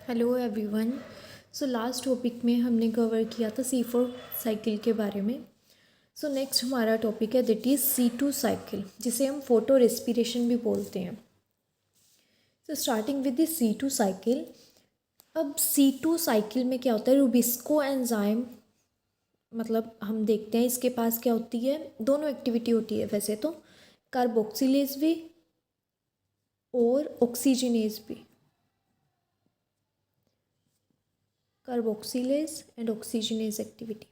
Hello everyone. So last topic में हमने cover किया था C4 साइकिल के बारे में। सो नेक्स्ट हमारा टॉपिक है दैट इज़ C2 साइकिल, जिसे हम फोटो रेस्पिरेशन भी बोलते हैं। सो starting with the C2 cycle. अब C2 साइकिल में क्या होता है, रूबिस्को एंजाइम, मतलब हम देखते हैं इसके पास क्या होती है, दोनों एक्टिविटी होती है वैसे तो, कार्बोक्सिलेज भी और ऑक्सीजनेज भी, कार्बोक्सिलेज एंड ऑक्सीजनेज एक्टिविटी।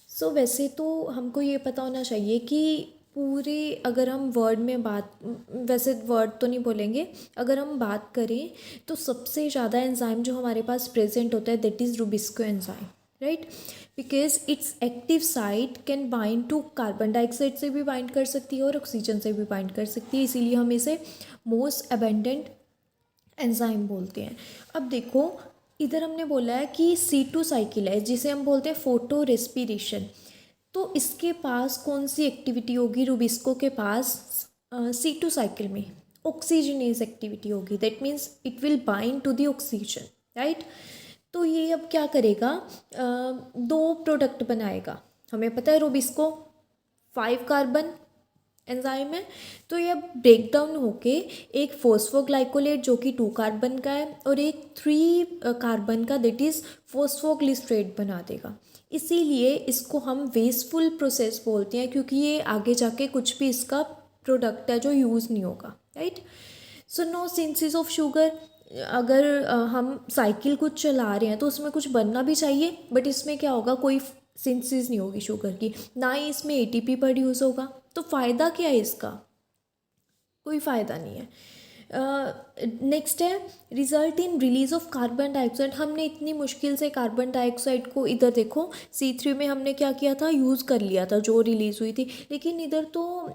सो वैसे तो हमको ये पता होना चाहिए कि पूरे, अगर हम वर्ड में बात, वैसे वर्ड तो नहीं बोलेंगे, अगर हम बात करें तो सबसे ज़्यादा एंजाइम जो हमारे पास प्रेजेंट होता है that is rubisco enzyme, right. Because it's active site can bind to carbon dioxide से भी बाइंड कर सकती है और ऑक्सीजन से भी बाइंड कर सकती है, इसीलिए हम इसे मोस्ट अबेंडेंट एंजाइम बोलते हैं। अब देखो, इधर हमने बोला है कि C2 साइकिल है जिसे हम बोलते हैं फोटो रेस्पिरेशन। तो इसके पास कौन सी एक्टिविटी होगी, रूबिस्को के पास C2 साइकिल में ऑक्सीजनेज एक्टिविटी होगी। That means it will bind to the oxygen, right. तो ये अब क्या करेगा, दो प्रोडक्ट बनाएगा। हमें पता है रूबिस्को 5 कार्बन एंजाइम है, तो ये ब्रेक डाउन होके एक फोस्फोग्लाइकोलेट जो कि 2 कार्बन का है और एक 3 कार्बन का दैट इज़ फोस्फोग्लिसरेट बना देगा। इसीलिए इसको हम वेस्टफुल प्रोसेस बोलते हैं, क्योंकि ये आगे जाके कुछ भी इसका प्रोडक्ट है जो यूज़ नहीं होगा, right. So no synthesis of sugar. अगर हम साइकिल कुछ चला रहे हैं तो उसमें कुछ बनना भी चाहिए, बट इसमें क्या होगा, कोई सिंथेसिस नहीं होगी शुगर की, ना ही इसमें ATP प्रोड्यूस होगा। तो फ़ायदा क्या है इसका, कोई फ़ायदा नहीं है। नेक्स्ट है result in release of carbon dioxide. हमने इतनी मुश्किल से कार्बन डाइऑक्साइड को, इधर देखो C3 में हमने क्या किया था, यूज़ कर लिया था जो रिलीज़ हुई थी, लेकिन इधर तो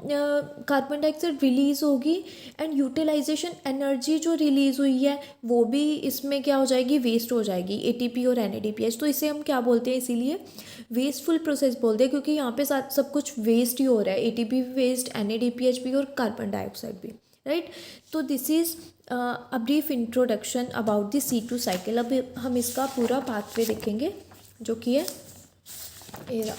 कार्बन डाइऑक्साइड रिलीज़ होगी एंड यूटिलाइजेशन एनर्जी जो रिलीज़ हुई है वो भी इसमें क्या हो जाएगी, वेस्ट हो जाएगी, ATP और NADPH। तो इसे हम क्या बोलते हैं, इसीलिए वेस्टफुल प्रोसेस बोलते हैं, क्योंकि यहाँ पे सब कुछ वेस्ट ही हो रहा है, ATP भी वेस्ट, NADPH भी और कार्बन डाइऑक्साइड भी, राइट। तो this is a brief introduction about the C2 cycle. अब हम इसका पूरा पाथवे देखेंगे जो कि है एरा।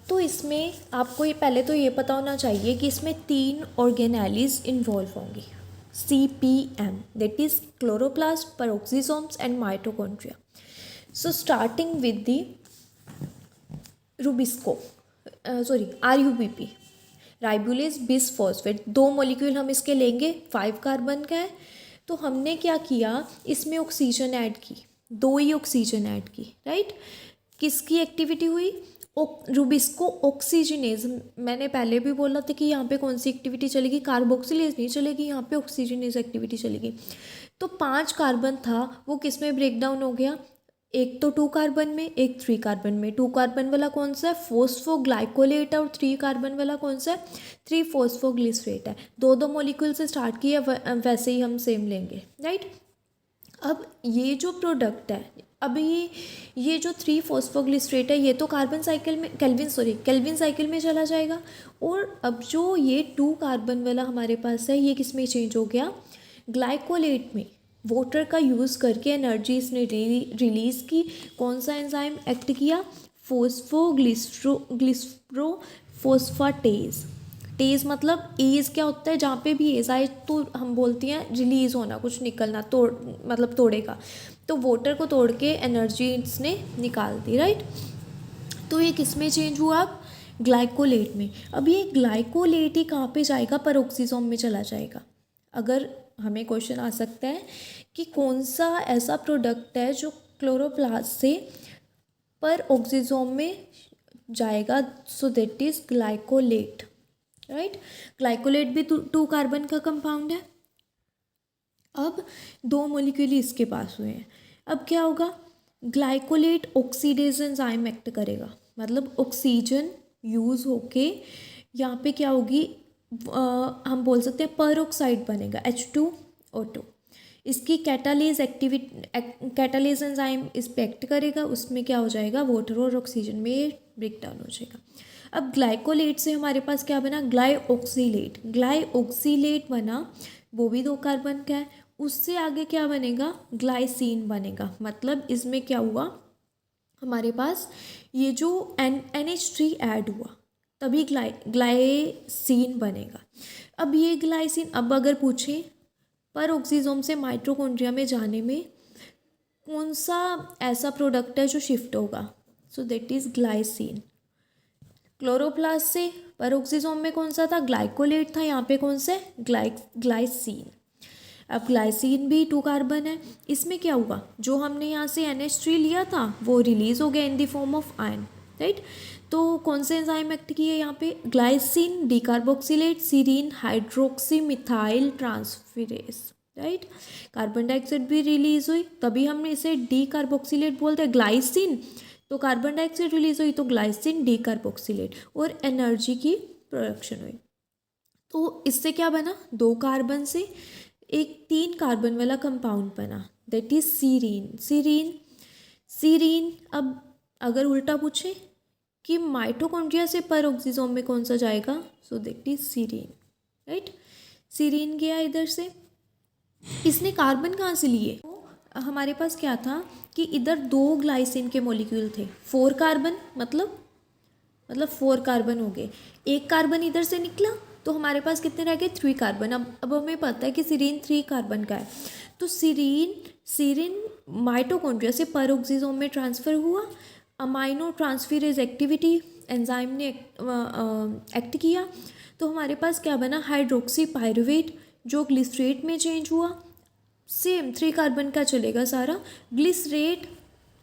तो इसमें आपको ये पहले तो ये पता होना चाहिए कि इसमें 3 ऑर्गेनेलिज इन्वॉल्व होंगी, CPM, that is chloroplast, peroxisomes and mitochondria. So starting with the rubisco, sorry RUBP, ribulose bis phosphate, 2 molecule हम इसके लेंगे, 5 कार्बन का है। तो हमने क्या किया, इसमें ऑक्सीजन ऐड की, 2 ही ऑक्सीजन ऐड की, राइट। किसकी एक्टिविटी हुई, रूबिस्को ऑक्सीजनेज। मैंने पहले भी बोला था कि यहाँ पे कौन सी एक्टिविटी चलेगी, कार्बोक्सिलेज नहीं चलेगी, यहाँ पे ऑक्सीजनेज एक्टिविटी चलेगी। तो 5 कार्बन था वो किस में ब्रेक डाउन हो गया, एक तो 2 कार्बन में, एक 3 कार्बन में। 2 कार्बन वाला कौन सा है, फोस्फोग्लाइकोलेट है, और 3 कार्बन वाला कौन सा है, 3 फोस्फोग्लिसरेट है। दो मॉलिक्यूल से स्टार्ट किया, वैसे ही हम सेम लेंगे, राइट। अब ये जो प्रोडक्ट है, अभी ये जो 3 फोस्फोग्लिसरेट है ये तो कार्बन साइकिल में, केल्विन साइकिल में चला जाएगा। और अब जो ये 2 कार्बन वाला हमारे पास है ये किस में चेंज हो गया, ग्लाइकोलेट में। वाटर का यूज़ करके एनर्जी इसने रिलीज़ की। कौन सा एंजाइम एक्ट किया, फोस्फोग्लिसरोफॉस्फेटेज। टेज मतलब एज क्या होता है, जहाँ पे भी एज आए तो हम बोलते हैं रिलीज़ होना, कुछ निकलना, तोड़ मतलब तोड़ेगा। तो वाटर को तोड़ के एनर्जी इसने निकाल दी, राइट। तो ये किस में चेंज हुआ, अब ग्लाइकोलेट में। अब ये ग्लाइकोलेट ही कहाँ पे जाएगा, पेरोक्सिसोम में चला जाएगा। अगर हमें क्वेश्चन आ सकता है कि कौन सा ऐसा प्रोडक्ट है जो क्लोरोप्लास्ट से पेरोक्सिसोम में जाएगा, so that is glycolate, right. Glycolate भी 2 कार्बन का कंपाउंड है। अब 2 मॉलिक्यूल इसके पास हुए हैं। अब क्या होगा, ग्लाइकोलेट ऑक्सीडेज एंजाइम एक्ट करेगा, मतलब ऑक्सीजन यूज़ होके यहाँ पे क्या होगी, हम बोल सकते हैं पेरोक्साइड बनेगा, H2O2। इसकी कैटालेज कैटालेज एंजाइम इस पे एक्ट करेगा, उसमें क्या हो जाएगा, वाटर और ऑक्सीजन में ब्रेक डाउन हो जाएगा। अब ग्लाइकोलेट से हमारे पास क्या बना, ग्लाइऑक्सीलेट बना, वो भी 2 कार्बन का है। उससे आगे क्या बनेगा, ग्लाइसिन बनेगा। मतलब इसमें क्या हुआ, हमारे पास ये जो NH3 ऐड हुआ तभी ग्लाइसिन बनेगा। अब ये ग्लाइसिन, अब अगर पूछे परऑक्सीसोम से माइटोकॉन्ड्रिया में जाने में कौन सा ऐसा प्रोडक्ट है जो शिफ्ट होगा, सो दैट इज ग्लाइसिन। क्लोरोप्लास्ट से परऑक्सीसोम में कौन सा था, ग्लाइकोलेट था, यहाँ पे कौन से ग्लाइसिन। अब ग्लाइसिन भी 2 कार्बन है, इसमें क्या हुआ, जो हमने यहाँ से NH3 लिया था वो रिलीज हो गया in the form of ion, right. तो कौन से एंजाइम एक्ट किए यहाँ पे, glycine decarboxylate serine hydroxy methyl transferase, right. Carbon dioxide भी रिलीज हुई तभी हम इसे डीकार्बोक्सिलेट बोलते हैं। ग्लाइसिन तो कार्बन डाइऑक्साइड रिलीज हुई तो ग्लाइसिन डीकार्बोक्सिलेट, और एनर्जी की प्रोडक्शन हुई। तो इससे क्या बना, 2 कार्बन से एक 3 कार्बन वाला कंपाउंड बना, दैट इज सीरीन। सीरीन अब अगर उल्टा पूछे कि माइटोकॉन्ड्रिया से परऑक्सीसोम में कौन सा जाएगा, so that is serine, right. Serine गया इधर से, इसने कार्बन कहाँ से लिए, तो हमारे पास क्या था कि इधर 2 ग्लाइसिन के मॉलिक्यूल थे, 4 कार्बन मतलब 4 कार्बन हो गए, 1 कार्बन इधर से निकला तो हमारे पास कितने रह गए, 3 कार्बन। अब हमें पता है कि सीरीन 3 कार्बन का है, तो सीरीन माइटोकॉन्ड्रिया से परऑक्सीसोम में ट्रांसफ़र हुआ। अमाइनो ट्रांसफेरेज एक्टिविटी एंजाइम ने एक्ट किया, तो हमारे पास क्या बना, हाइड्रोक्सी पायरुवेट जो ग्लिसरेट में चेंज हुआ। सेम 3 कार्बन का चलेगा सारा, ग्लिसरेट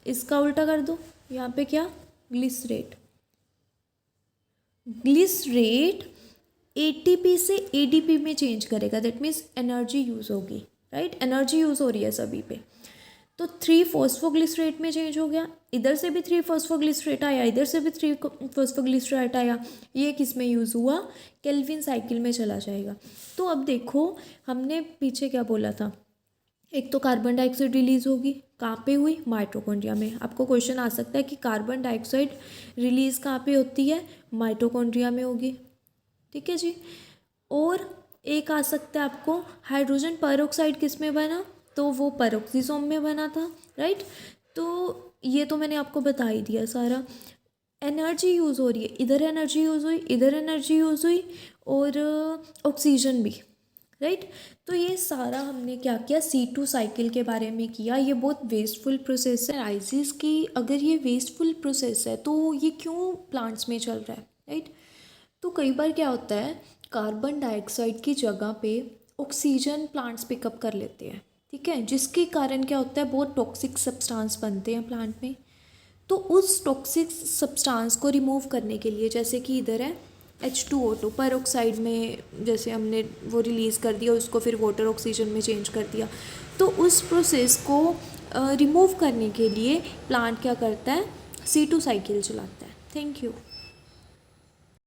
इसका उल्टा कर दो, यहाँ पे क्या, ग्लिसरेट ATP से ADP में चेंज करेगा, दैट मीन्स एनर्जी यूज़ होगी, राइट। एनर्जी यूज़ हो रही है सभी पे, तो 3 फॉस्फोग्लिसरेट में चेंज हो गया, इधर से भी 3 फॉस्फोग्लिसरेट आया, इधर से भी 3 फॉस्फोग्लिसरेट आया, ये किस में यूज़ हुआ, केल्विन साइकिल में चला जाएगा। तो अब देखो हमने पीछे क्या बोला था, एक तो कार्बन डाइऑक्साइड रिलीज़ होगी, कहाँ पे हुई, माइटोकॉन्ड्रिया में। आपको क्वेश्चन आ सकता है कि कार्बन डाइऑक्साइड रिलीज़ कहाँ पे होती है, माइटोकॉन्ड्रिया में होगी, ठीक है जी। और एक आ सकता है आपको, हाइड्रोजन पेरोक्साइड किस में बना, तो वो परऑक्सीसोम में बना था, राइट। तो ये तो मैंने आपको बता ही दिया सारा। एनर्जी यूज़ हो रही है, इधर एनर्जी यूज़ हुई, इधर एनर्जी यूज़ हुई, और ऑक्सीजन भी, राइट। तो ये सारा हमने क्या किया, C2 साइकिल के बारे में किया। ये बहुत वेस्टफुल प्रोसेस है राइजिस की। अगर ये वेस्टफुल प्रोसेस है तो ये क्यों प्लांट्स में चल रहा है, राइट। तो कई बार क्या होता है, कार्बन डाइऑक्साइड की जगह पे ऑक्सीजन प्लांट्स पिकअप कर लेते हैं, ठीक है, जिसके कारण क्या होता है, बहुत टॉक्सिक सब्सटेंस बनते हैं प्लांट में। तो उस टॉक्सिक सब्सटेंस को रिमूव करने के लिए, जैसे कि इधर है H2O2 पेरोक्साइड में, जैसे हमने वो रिलीज़ कर दिया, उसको फिर वाटर ऑक्सीजन में चेंज कर दिया, तो उस प्रोसेस को रिमूव करने के लिए प्लांट क्या करता है, C2 साइकिल चलाता है। Thank you.